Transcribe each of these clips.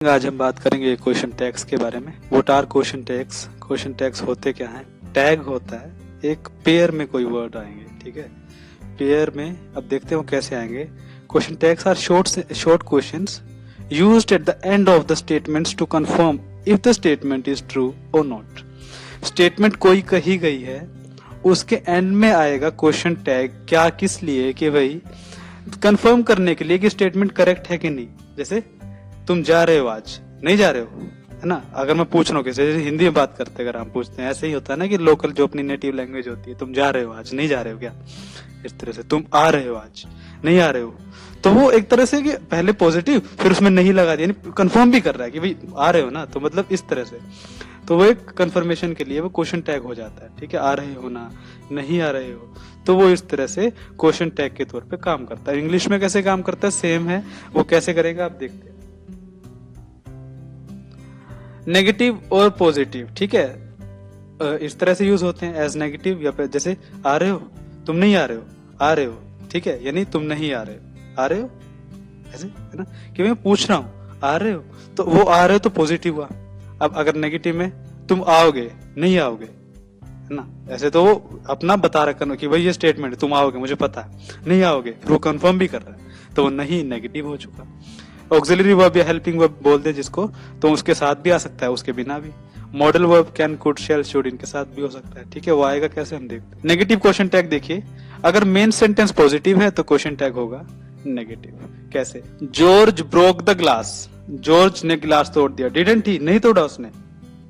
आज हम बात करेंगे क्वेश्चन टैग्स के बारे में। What are question tags? Question tags होते क्या हैं? टैग होता है एक पेयर में कोई वर्ड आएंगे, ठीक है, पेयर में। अब देखते हैं वो कैसे आएंगे। Question tags are short questions used at the end of the statements to confirm if the statement is true और नॉट। स्टेटमेंट कोई कही गई है, उसके एंड में आएगा क्वेश्चन टैग। क्या, किस लिए? कि भाई कंफर्म करने के लिए कि स्टेटमेंट करेक्ट है कि नहीं। जैसे तुम जा रहे हो आज, नहीं जा रहे हो, है ना। अगर मैं पूछ रहा हूँ किसी, जैसे हिंदी में बात करते अगर हम पूछते हैं, ऐसे ही होता है ना कि लोकल जो अपनी नेटिव लैंग्वेज होती है, तुम जा रहे हो आज, नहीं जा रहे हो क्या, इस तरह से। तुम आ रहे हो आज, नहीं आ रहे हो, तो वो एक तरह से कि पहले पॉजिटिव फिर उसमें नहीं लगा दिया, यानी कंफर्म भी कर रहा है कि भाई आ रहे हो ना, तो मतलब इस तरह से। तो वो एक कंफर्मेशन के लिए वो क्वेश्चन टैग हो जाता है, ठीक है। आ रहे हो ना, नहीं आ रहे हो, तो वो इस तरह से क्वेश्चन टैग के तौर पे काम करता है। इंग्लिश में कैसे काम करता है? सेम है। वो कैसे करेगा आप देखते हैं। नेगेटिव और पॉजिटिव, ठीक है, इस तरह से यूज होते हैं एज नेगेटिव, या जैसे आ रहे हो, तुम नहीं आ रहे हो, आ रहे हो, ठीक है, यानी तुम नहीं आ रहे हो, आ रहे हो, ऐसे है ना, कि मैं पूछ रहा हूं आ रहे हो, तो वो आ रहे हो तो पॉजिटिव हुआ। अब अगर नेगेटिव में तुम आओगे, नहीं आओगे, है ना, ऐसे तो वो अपना बता रखा कि भाई ये स्टेटमेंट तुम आओगे, मुझे पता है, नहीं आओगे, वो कंफर्म भी कर रहा है, तो वो नहीं, नेगेटिव हो चुका। ऑक्सिलरी वर्ब या हेल्पिंग वर्ब बोलते हैं जिसको, तो उसके साथ भी आ सकता है, उसके बिना भी। Modal verb can, could, shall, should, इनके साथ भी हो सकता है, ठीक है। वो आएगा कैसे हम देखते हैं। नेगेटिव क्वेश्चन टैग देखिए, अगर मेन सेंटेंस पॉजिटिव है तो क्वेश्चन टैग होगा नेगेटिव। कैसे? George broke the glass, George ने गिलास तोड़ दिया। डिडंट ही, नहीं तोड़ा उसने,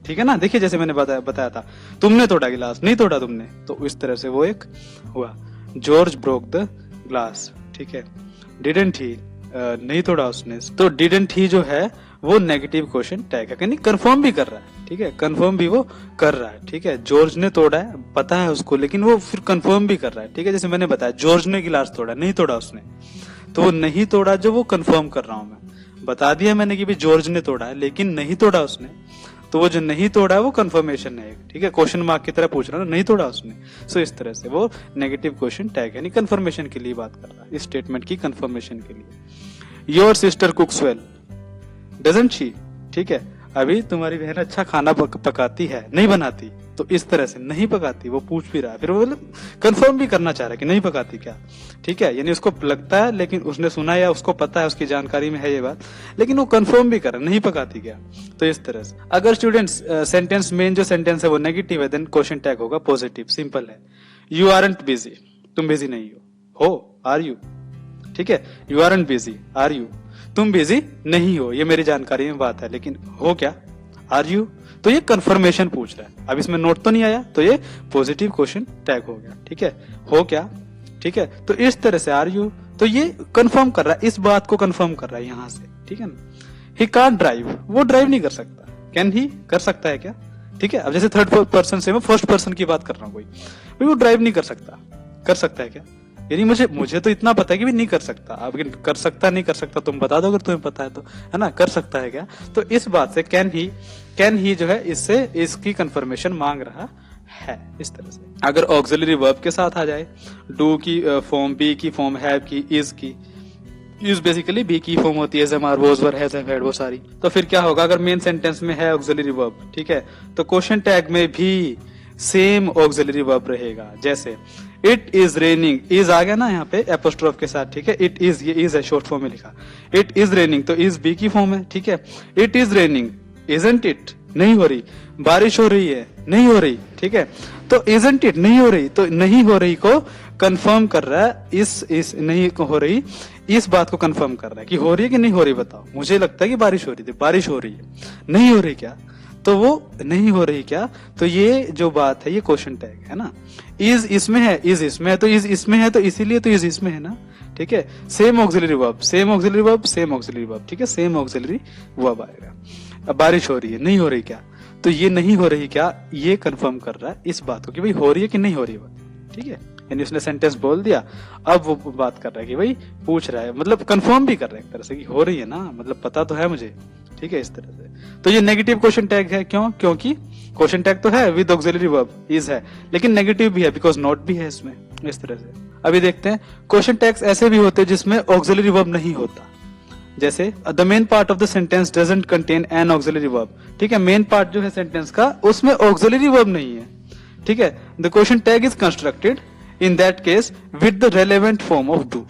ठीक है ना। देखिए जैसे मैंने बताया था, तुमने तोड़ा गिलास, नहीं तोड़ा तुमने, तो इस तरह से वो एक हुआ। जॉर्ज ब्रोक द ग्लास, ठीक है। डिडंट ही, नहीं तोड़ा उसने, तो डिडंट ही जो है वो नेगेटिव क्वेश्चन टैग है, यानी कंफर्म भी कर रहा है, ठीक है, कंफर्म भी वो कर रहा है, ठीक है। जॉर्ज ने तोड़ा है, पता है उसको, लेकिन वो फिर कंफर्म भी कर रहा है, ठीक है। जैसे मैंने बताया जॉर्ज ने गिलास तोड़ा, नहीं तोड़ा उसने, तो वो नहीं तोड़ा जो वो कंफर्म कर रहा हूं मैं, बता दिया मैंने कि भी जॉर्ज ने तोड़ा है लेकिन नहीं तोड़ा उसने, तो वो जो नहीं तोड़ा है वो कंफर्मेशन है, ठीक है, क्वेश्चन मार्क की तरह पूछ रहा है, नहीं तोड़ा उसने। सो इस तरह से वो नेगेटिव क्वेश्चन टैग यानी कंफर्मेशन के लिए बात कर रहा है, इस स्टेटमेंट की कंफर्मेशन के लिए। Your sister कुक्स well, doesn't she, ठीक है, अभी तुम्हारी बहन अच्छा खाना पकाती है, नहीं बनाती, तो इस तरह से नहीं पकाती, वो पूछ भी रहा है, फिर वो मतलब कंफर्म भी करना चाह रहा है कि नहीं पकाती क्या, ठीक है, यानी उसको लगता है, लेकिन उसने सुना या उसको पता है, उसकी जानकारी में है ये बात, लेकिन वो कंफर्म भी कर रहा है, नहीं पकाती क्या, तो इस तरह से। अगर स्टूडेंट्स सेंटेंस मेन जो सेंटेंस है वो नेगेटिव है, देन क्वेश्चन टैग होगा पॉजिटिव, सिंपल है। यू आरंट बिजी, तुम बिजी नहीं हो, आर यू, ठीक है। You aren't busy, are you, तुम बिजी नहीं हो, ये मेरी जानकारी में बात है, लेकिन हो क्या, आर यू, तो ये कंफर्मेशन पूछ रहा है। अब इसमें नोट तो नहीं आया, तो ये पॉजिटिव क्वेश्चन टैग हो गया, ठीक है। हो क्या, ठीक है, तो इस तरह से आर यू, तो ये कंफर्म कर रहा है, इस बात को कंफर्म कर रहा है यहां से, ठीक है ना। ही कांट ड्राइव, वो ड्राइव नहीं कर सकता। कैन ही, कर सकता है क्या, ठीक है। अब जैसे थर्ड पर्सन से मैं फर्स्ट पर्सन की बात कर रहा हूँ, कोई वो ड्राइव नहीं कर सकता, कर सकता है क्या, यानी मुझे तो इतना पता है कि भी नहीं कर सकता। अब कर सकता नहीं कर सकता तुम बता दो अगर तुम्हें पता है तो, है ना, कर सकता है क्या, तो इस बात से कैन ही जो है इससे इसकी कंफर्मेशन मांग रहा है, इस तरह से। अगर ऑक्सिलरी वर्ब के साथ आ जाए, डू की फॉर्म, बी की फॉर्म, हैव की, इज बेसिकली बी की फॉर्म होती है, MR, was, were, has, had, वो सारी, तो फिर क्या होगा अगर मेन सेंटेंस में है ऑक्सिलरी वर्ब, ठीक है, तो क्वेश्चन टैग में भी सेम ऑक्सिलरी वर्ब रहेगा। जैसे इट इज रेनिंग, इज आ गया ना यहाँ पे एपोस्ट्रोफ के साथ, ठीक है, इट इज, ये इज है शॉर्ट फॉर्म में लिखा, इट इज रेनिंग, तो इज बी की फॉर्म है, ठीक है। It is raining, isn't it, नहीं हो रही, बारिश हो रही है, नहीं हो रही, ठीक है, तो इजंट इट, नहीं हो रही, तो नहीं हो रही को कंफर्म कर रहा है, इस नहीं हो रही, इस बात को कंफर्म कर रहा है कि हो रही है कि नहीं हो रही, बताओ, मुझे लगता है कि बारिश हो रही थी, बारिश हो रही है, नहीं हो रही क्या, तो वो नहीं हो रही क्या, तो ये जो बात है ये क्वेश्चन टैग है ना। इज इसमें है, इज इसमें है, तो इज इसमें है, तो इसीलिए तो इज इसमें है ना, ठीक है। Same auxiliary verb, same auxiliary verb, same auxiliary verb, ठीक है, सेम ऑक्सिलरी वर्ब आएगा। अब बारिश हो रही है, नहीं हो रही क्या, तो ये नहीं हो रही क्या, ये कंफर्म कर रहा है इस बात को कि भाई हो रही है कि नहीं हो रही बात, ठीक है, यानी उसने सेंटेंस बोल दिया, अब वो बात कर रहा है कि भाई पूछ रहा है, मतलब कंफर्म भी कर रहा है एक तरह से कि हो रही है ना, मतलब पता तो है मुझे, ठीक है, इस तरह से। तो ये नेगेटिव क्वेश्चन टैग है, क्यों, क्योंकि क्वेश्चन टैग तो है विद ऑक्सिलरी वर्ब, इज है, लेकिन नेगेटिव भी है बिकॉज नॉट भी है इसमें, इस तरह से। अभी देखते हैं क्वेश्चन टैग्स ऐसे भी होते हैं जिसमें ऑक्सिलरी वर्ब नहीं होता, जैसे the main part of the sentence doesn't contain N auxiliary verb, ठीक है, मेन पार्ट जो है सेंटेंस का उसमें ऑक्सिलरी वर्ब नहीं है, ठीक है। The question tag is constructed in that case with the relevant form of do,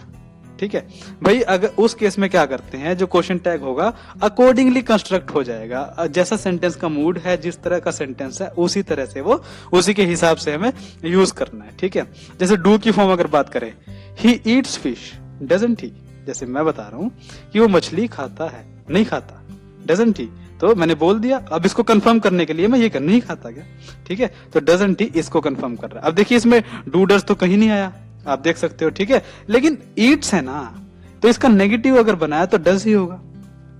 ठीक है भाई। अगर उस केस में क्या करते हैं, जो क्वेश्चन टैग होगा अकॉर्डिंगली कंस्ट्रक्ट हो जाएगा, जैसा सेंटेंस का मूड है, जिस तरह का सेंटेंस है उसी तरह से वो उसी के हिसाब से हमें यूज करना है, ठीक है। जैसे डू की फॉर्म अगर बात करें, ही ईट्स फिश डजंट ही, जैसे मैं बता रहा हूं कि वो मछली खाता है, नहीं खाता, डजंट ही, तो मैंने बोल दिया। अब इसको कंफर्म करने के लिए मैं ये कर नहीं खाता क्या, ठीक है, तो डजंट ही इसको कंफर्म कर रहा है। अब देखिए इसमें डू डज तो कहीं नहीं आया, आप देख सकते हो, ठीक है, लेकिन ईट्स है ना, तो इसका नेगेटिव अगर बनाया तो डज ही होगा,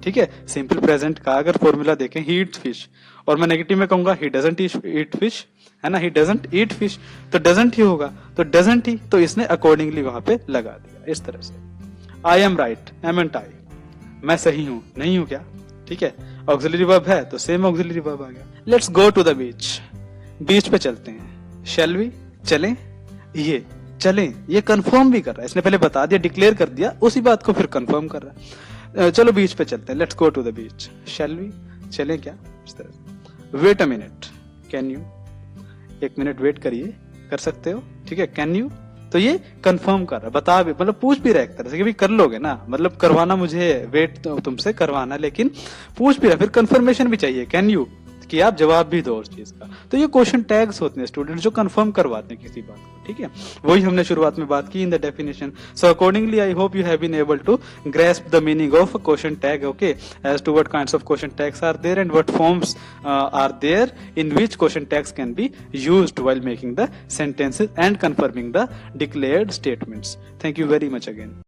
ठीक है। सिंपल प्रेजेंट का अगर फॉर्मूला देखें, ही ईट्स फिश, और मैं नेगेटिव में कहूंगा ही डजंट ईट फिश, है ना, ही डजंट ईट फिश, तो डजंट ही होगा, तो डजंट ही, तो इसने अकॉर्डिंगली वहां पे लगा दिया इस तरह से। आई एम राइट एमंट आई, मैं सही हूं, नहीं हूं क्या, ठीक है, ऑक्सिलरी वर्ब है तो सेम ऑक्सिलरी वर्ब आ गया। Let's go to the beach, beach पे चलते हैं, शैल वी, चलें, ये चलें, ये कंफर्म भी कर रहा है, इसने पहले बता दिया, डिक्लेयर कर दिया, उसी बात को फिर कंफर्म कर रहा है। चलो बीच पे चलते हैं, let's go to the beach, shall we, चलें क्या, इस तरह से। Wait a minute, can you, एक मिनट वेट करिए, कर सकते हो, ठीक है, कैन यू, तो ये कंफर्म कर रहा है, बता भी, मतलब पूछ भी रहा है एक तरह से कि भाई कर लोगे ना, मतलब करवाना मुझे वेट तो तुमसे करवाना, लेकिन पूछ भी रहा, फिर कंफर्मेशन भी चाहिए, कैन यू, कि आप जवाब भी दो उस चीज का। तो ये क्वेश्चन टैग्स होते हैं स्टूडेंट्स, जो कंफर्म करवाते हैं किसी बात को, ठीक है, वही हमने शुरुआत में बात की in the definition. So accordingly I hope you have been able to grasp the meaning of question tag, okay, as to what kinds of question tags are there and what forms are there in which question tags can be used while making the sentences and confirming the declared statements. Thank you very much again.